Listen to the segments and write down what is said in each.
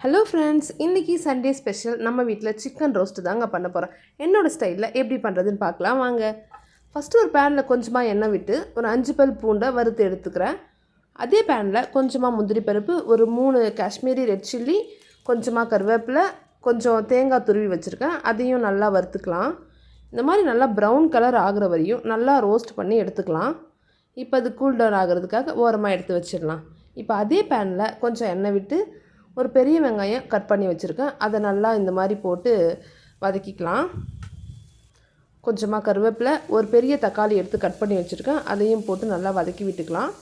Hello friends, இன்றைக்கி Sunday special நம்ம வீட்டில் சிக்கன் ரோஸ்ட்டு தாங்க பண்ண போகிறோம். என்னோடய ஸ்டைலில் எப்படி பண்ணுறதுன்னு பார்க்கலாம் வாங்க. ஃபஸ்ட்டு ஒரு பேனில் கொஞ்சமாக எண்ணெய் விட்டு ஒரு 5 பல் பூண்டை வறுத்து எடுத்துக்கிறேன். அதே பேனில் கொஞ்சமாக முந்திரி பருப்பு, ஒரு 3 காஷ்மீரி ரெட் சில்லி, கொஞ்சமாக கருவேப்பிலை, கொஞ்சம் தேங்காய் துருவி வச்சுருக்கேன். அதையும் நல்லா வறுத்துக்கலாம். இந்த மாதிரி நல்லா ப்ரௌன் கலர் ஆகிற வரையும் நல்லா ரோஸ்ட் பண்ணி எடுத்துக்கலாம். இப்போ அது கூல் டவுன் ஆகிறதுக்காக ஓரமாக எடுத்து வச்சிடலாம். இப்போ அதே பேனில் கொஞ்சம் எண்ணெய் விட்டு ஒரு பெரிய வெங்காயம் கட் பண்ணி வச்சுருக்கேன். அதை நல்லா இந்த மாதிரி போட்டு வதக்கிக்கலாம். கொஞ்சமாக கருவேப்பிலை, ஒரு பெரிய தக்காளி எடுத்து கட் பண்ணி வச்சுருக்கேன். அதையும் போட்டு நல்லா வதக்கி விட்டுக்கலாம்.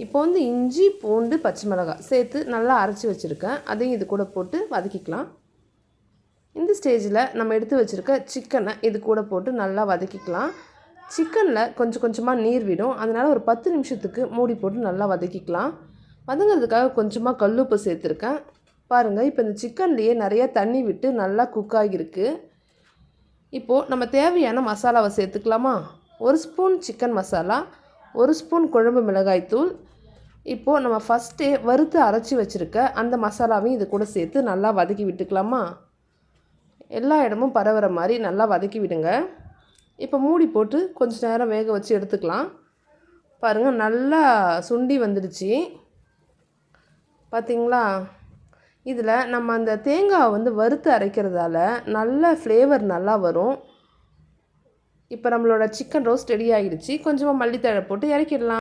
இப்போ இஞ்சி, பூண்டு, பச்சை மிளகாய் சேர்த்து நல்லா அரைச்சி வச்சுருக்கேன். அதையும் இது கூட போட்டு வதக்கிக்கலாம். இந்த ஸ்டேஜில் நம்ம எடுத்து வச்சுருக்க சிக்கனை இது கூட போட்டு நல்லா வதக்கிக்கலாம். சிக்கனில் கொஞ்சம் கொஞ்சமாக நீர் விடும். அதனால் ஒரு 10 நிமிஷத்துக்கு மூடி போட்டு நல்லா வதக்கிக்கலாம். வதங்கிறதுக்காக கொஞ்சமாக கல்லுப்பு சேர்த்துருக்கேன். பாருங்கள், இப்போ இந்த சிக்கன்லேயே நிறைய தண்ணி விட்டு நல்லா குக் ஆகியிருக்கு. இப்போது நம்ம தேவையான மசாலாவை சேர்த்துக்கலாமா? 1 ஸ்பூன் சிக்கன் மசாலா, 1 ஸ்பூன் குழம்பு மிளகாய்த்தூள். இப்போது நம்ம ஃபஸ்ட்டே வறுத்து அரைச்சி வச்சுருக்க அந்த மசாலாவையும் இது கூட சேர்த்து நல்லா வதக்கி விட்டுக்கலாமா? எல்லா இடமும் பரவுற மாதிரி நல்லா வதக்கி விடுங்க. இப்போ மூடி போட்டு கொஞ்சம் நேரம் வேக வச்சு எடுத்துக்கலாம். பாருங்கள், நல்லா சுண்டி வந்துடுச்சு. பார்த்திங்களா? இதில் நம்ம அந்த தேங்காவை வறுத்து அரைக்கிறதால நல்ல ஃப்ளேவர் நல்லா வரும். இப்போ நம்மளோட சிக்கன் ரோஸ்ட் ரெடி ஆகிடுச்சு. கொஞ்சமாக மல்லித்தழை போட்டு இறக்கிடலாம்.